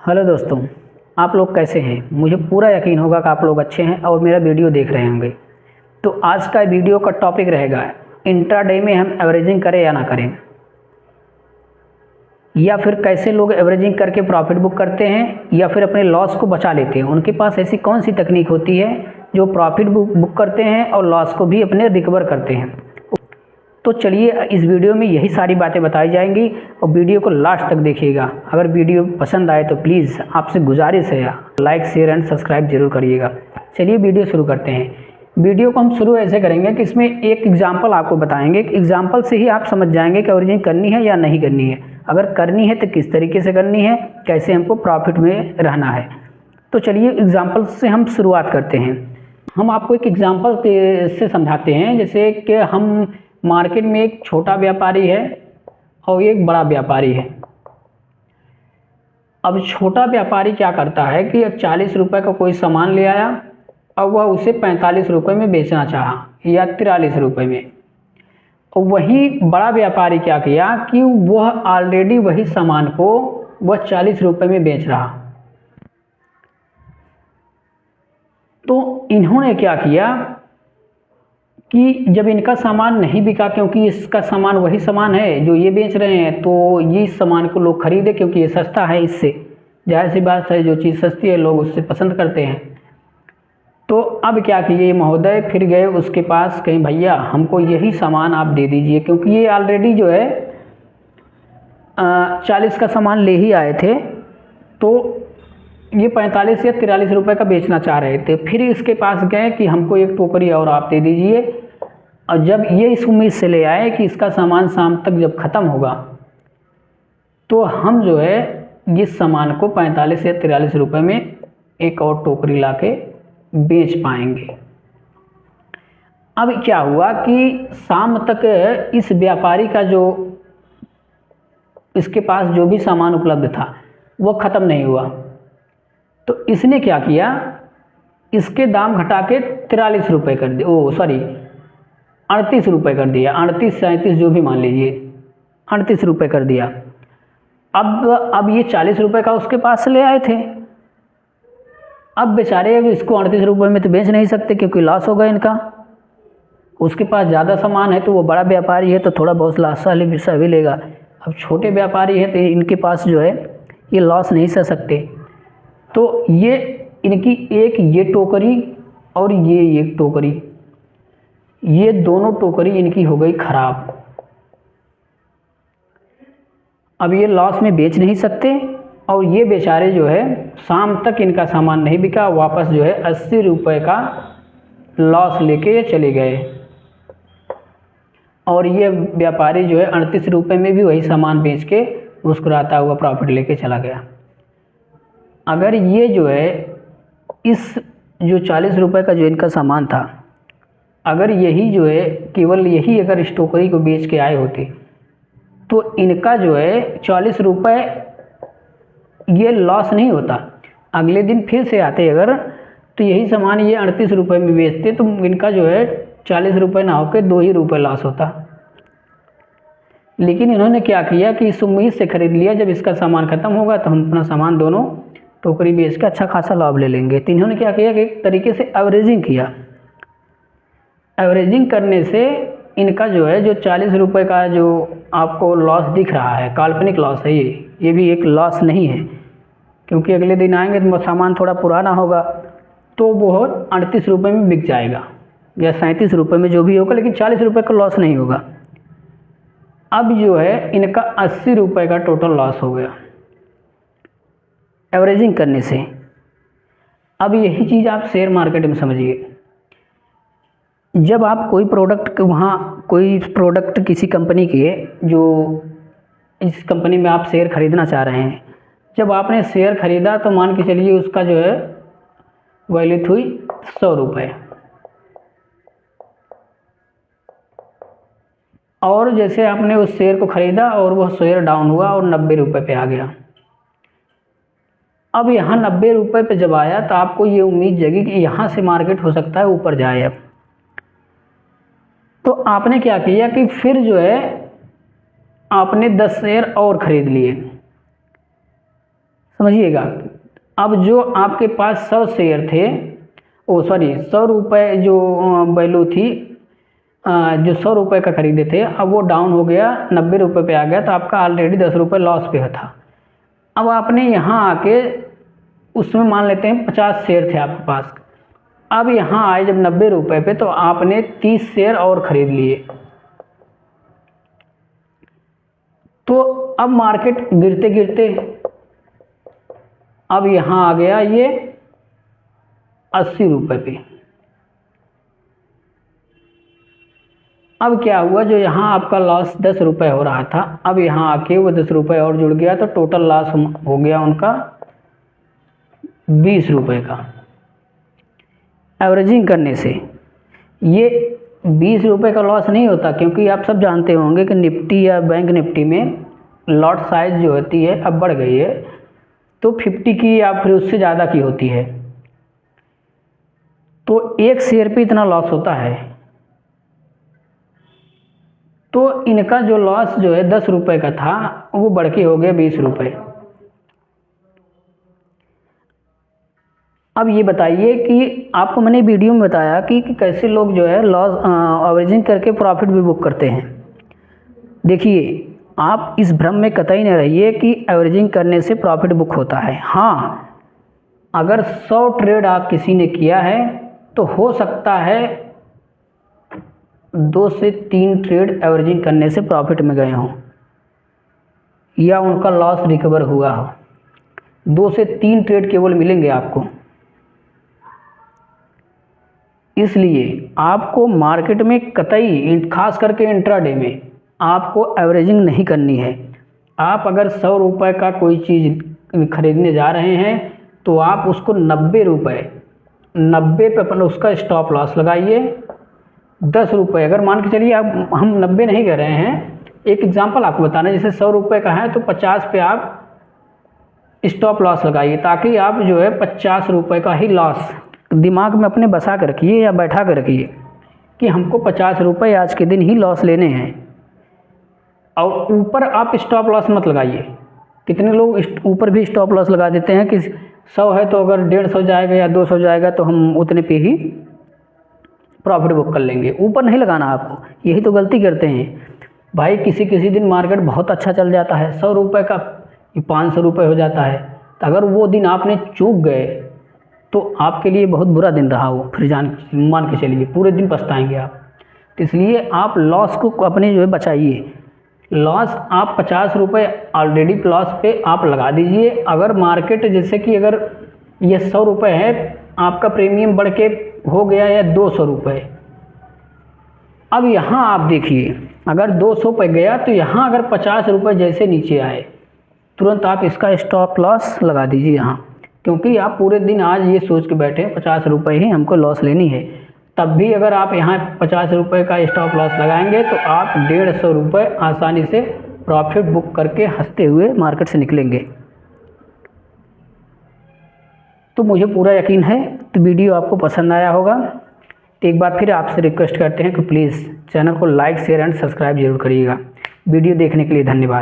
Hello दोस्तों, आप लोग कैसे हैं। मुझे पूरा यकीन होगा कि आप लोग अच्छे हैं और मेरा वीडियो देख रहे होंगे। तो आज का वीडियो का टॉपिक रहेगा इंट्राडे में हम एवरेजिंग करें या ना करें, या फिर कैसे लोग एवरेजिंग करके प्रॉफिट बुक करते हैं या फिर अपने लॉस को बचा लेते हैं। उनके पास ऐसी कौन सी तकनीक होती है जो प्रॉफिट बुक करते हैं और लॉस को भी अपने रिकवर करते हैं। तो चलिए इस वीडियो में यही सारी बातें बताई जाएंगी और वीडियो को लास्ट तक देखिएगा। अगर वीडियो पसंद आए तो प्लीज़ आपसे गुजारिश है लाइक शेयर एंड सब्सक्राइब जरूर करिएगा। चलिए वीडियो शुरू करते हैं। वीडियो को हम शुरू ऐसे करेंगे कि इसमें एक एग्जाम्पल आपको बताएंगे। एग्जाम्पल से ही आप समझ जाएंगे कि एवरेजिंग करनी है या नहीं करनी है। अगर करनी है तो किस तरीके से करनी है, कैसे हमको प्रॉफिट में रहना है। तो चलिए एग्जाम्पल से हम शुरुआत करते हैं। हम आपको एक एग्जाम्पल से समझाते हैं। जैसे कि हम मार्केट में एक छोटा व्यापारी है और एक बड़ा व्यापारी है। अब छोटा व्यापारी क्या करता है कि 40 रुपये का कोई सामान ले आया और वह उसे 45 रुपये में बेचना चाहा या 43 रुपये में। और वही बड़ा व्यापारी क्या किया कि वह ऑलरेडी वही सामान को वह 40 रुपये में बेच रहा। तो इन्होंने क्या किया कि जब इनका सामान नहीं बिका, क्योंकि इसका सामान वही सामान है जो ये बेच रहे हैं, तो ये इस सामान को लोग खरीदे क्योंकि ये सस्ता है। इससे जाहिर सी बात है, जो चीज़ सस्ती है लोग उससे पसंद करते हैं। तो अब क्या किए महोदय, फिर गए उसके पास, कहीं भैया हमको यही सामान आप दे दीजिए, क्योंकि ये ऑलरेडी जो है 40 का सामान ले ही आए थे, तो ये 45 या 43 रुपये का बेचना चाह रहे थे। फिर इसके पास गए कि हमको एक टोकरी और आप दे दीजिए। और जब ये इस उम्मीद से ले आए कि इसका सामान शाम तक जब ख़त्म होगा तो हम जो है इस सामान को 45 या 43 रुपये में एक और टोकरी ला के बेच पाएंगे। अब क्या हुआ कि शाम तक इस व्यापारी का जो इसके पास जो भी सामान उपलब्ध था वो ख़त्म नहीं हुआ। तो इसने क्या किया, इसके दाम घटा के 43 रुपये कर दिए, 38 रुपये कर दिया। 38 37 जो भी मान लीजिए, 38 रुपये कर दिया। अब ये 40 रुपये का उसके पास से ले आए थे। अब बेचारे अब इसको 38 रुपये में तो बेच नहीं सकते क्योंकि लॉस होगा इनका। उसके पास ज़्यादा सामान है तो वो बड़ा व्यापारी है तो थोड़ा बहुत लॉस भी लेगा। अब छोटे व्यापारी है तो इनके पास जो है ये लॉस नहीं सह सकते। तो ये इनकी एक ये टोकरी और ये एक टोकरी, ये दोनों टोकरी इनकी हो गई खराब। अब ये लॉस में बेच नहीं सकते और ये बेचारे जो है शाम तक इनका सामान नहीं बिका, वापस जो है 80 रुपये का लॉस लेके ये चले गए। और ये व्यापारी जो है 38 रुपये में भी वही सामान बेच के मुस्कुराता हुआ प्रॉफिट लेके चला गया। अगर ये जो है इस जो 40 रुपये का जो इनका सामान था, अगर यही जो है केवल यही अगर इस टोकरी को बेच के आए होते तो इनका जो है 40 रुपये ये लॉस नहीं होता। अगले दिन फिर से आते अगर तो यही सामान ये 38 रुपये में बेचते तो इनका जो है 40 रुपये ना होकर 2 ही रुपये लॉस होता। लेकिन इन्होंने क्या किया कि इस उम्मीद से खरीद लिया जब इसका सामान ख़त्म होगा तो हम अपना सामान दोनों टोकरी बेच के अच्छा खासा लाभ ले लेंगे। तो इन्होंने क्या किया कि एक तरीके से एवरेजिंग किया। एवरेजिंग करने से इनका जो है जो 40 रुपये का जो आपको लॉस दिख रहा है, काल्पनिक लॉस है, ये भी एक लॉस नहीं है, क्योंकि अगले दिन आएंगे तो सामान थोड़ा पुराना होगा तो वो 38 रुपये में बिक जाएगा या 37 रुपये में जो भी होगा, लेकिन 40 रुपये का लॉस नहीं होगा। अब जो है इनका 80 रुपये का टोटल लॉस हो गया एवरेजिंग करने से। अब यही चीज़ आप शेयर मार्केट में समझिए। जब आप कोई प्रोडक्ट किसी कंपनी के, जो इस कंपनी में आप शेयर खरीदना चाह रहे हैं, जब आपने शेयर खरीदा तो मान के चलिए उसका जो है वैल्यू हुई 100 रुपये। और जैसे आपने उस शेयर को ख़रीदा और वह शेयर डाउन हुआ और 90 रुपये पे आ गया। अब यहाँ 90 रुपये पे जब आया तो आपको ये उम्मीद जगी कि यहाँ से मार्केट हो सकता है ऊपर जाए। अब तो आपने क्या किया कि फिर जो है आपने 10 शेयर और ख़रीद लिए। समझिएगा। अब जो आपके पास 100 शेयर थे, 100 रुपये जो वैल्यू थी, जो 100 रुपये का खरीदे थे, अब वो डाउन हो गया 90 रुपये पे आ गया, तो आपका ऑलरेडी 10 रुपये लॉस पे था। अब आपने यहाँ आके उसमें मान लेते हैं 50 शेयर थे आपके पास, अब यहाँ आए जब 90 रुपये पे, तो आपने 30 शेयर और ख़रीद लिए। तो अब मार्केट गिरते गिरते अब यहाँ आ गया ये 80 रुपये पे। अब क्या हुआ, जो यहाँ आपका लॉस 10 रुपये हो रहा था, अब यहाँ आके वो 10 रुपये और जुड़ गया, तो टोटल लॉस हो गया उनका 20 रुपये का। एवरेजिंग करने से ये 20 रुपये का लॉस नहीं होता, क्योंकि आप सब जानते होंगे कि निफ्टी या बैंक निफ्टी में लॉट साइज जो होती है अब बढ़ गई है, तो 50 की या फिर उससे ज़्यादा की होती है, तो एक शेयर पे इतना लॉस होता है। तो इनका जो लॉस जो है 10 रुपये का था, वो बढ़ के हो गया 20 रुपये। अब ये बताइए कि आपको मैंने वीडियो में बताया कि कैसे लोग जो है लॉस एवरेजिंग करके प्रॉफिट भी बुक करते हैं। देखिए, आप इस भ्रम में कतई न रहिए कि एवरेजिंग करने से प्रॉफिट बुक होता है। हाँ, अगर 100 ट्रेड आप किसी ने किया है तो हो सकता है 2 से 3 ट्रेड एवरेजिंग करने से प्रॉफिट में गए हों या उनका लॉस रिकवर हुआ हो। 2 से 3 ट्रेड केवल मिलेंगे आपको। इसलिए आपको मार्केट में कतई, खास करके इंट्राडे में, आपको एवरेजिंग नहीं करनी है। आप अगर 100 रुपये का कोई चीज़ खरीदने जा रहे हैं तो आप उसको 90 पे अपन उसका स्टॉप लॉस लगाइए। 10 रुपये, अगर मान के चलिए आप, हम 90 नहीं कर रहे हैं, एक एग्जांपल आपको बताना, जैसे 100 रुपये का है तो 50 पे आप स्टॉप लॉस लगाइए, ताकि आप जो है 50 रुपये का ही लॉस दिमाग में अपने बसा कर रखिए या बैठा कर रखिए कि हमको 50 रुपये आज के दिन ही लॉस लेने हैं। और ऊपर आप स्टॉप लॉस मत लगाइए। कितने लोग ऊपर भी स्टॉप लॉस लगा देते हैं कि 100 है तो अगर 150 जाएगा या 200 जाएगा तो हम उतने पे ही प्रॉफिट बुक कर लेंगे। ऊपर नहीं लगाना आपको, यही तो गलती करते हैं भाई। किसी दिन मार्केट बहुत अच्छा चल जाता है, 100 रुपये का 500 रुपये हो जाता है, तो अगर वो दिन आपने चूक गए तो आपके लिए बहुत बुरा दिन रहा वो, फिर मान के चलिए पूरे दिन पछताएंगे आप। तो इसलिए आप लॉस को अपने जो है बचाइए। लॉस आप 50 रुपये ऑलरेडी लॉस पे आप लगा दीजिए। अगर मार्केट जैसे कि अगर ये 100 रुपये है, आपका प्रीमियम बढ़ के हो गया या 200 रुपये, अब यहाँ आप देखिए, अगर 200 पे गया तो यहाँ अगर 50 रुपये जैसे नीचे आए, तुरंत आप इसका स्टॉप लॉस लगा दीजिए यहाँ, क्योंकि आप पूरे दिन आज ये सोच के बैठे 50 रुपये ही हमको लॉस लेनी है। तब भी अगर आप यहाँ 50 रुपये का स्टॉप लॉस लगाएंगे तो आप 150 रुपये आसानी से प्रॉफिट बुक करके हंसते हुए मार्केट से निकलेंगे। तो मुझे पूरा यकीन है तो वीडियो आपको पसंद आया होगा। तो एक बार फिर आपसे रिक्वेस्ट करते हैं कि प्लीज़ चैनल को लाइक, शेयर एंड सब्सक्राइब जरूर करिएगा। वीडियो देखने के लिए धन्यवाद।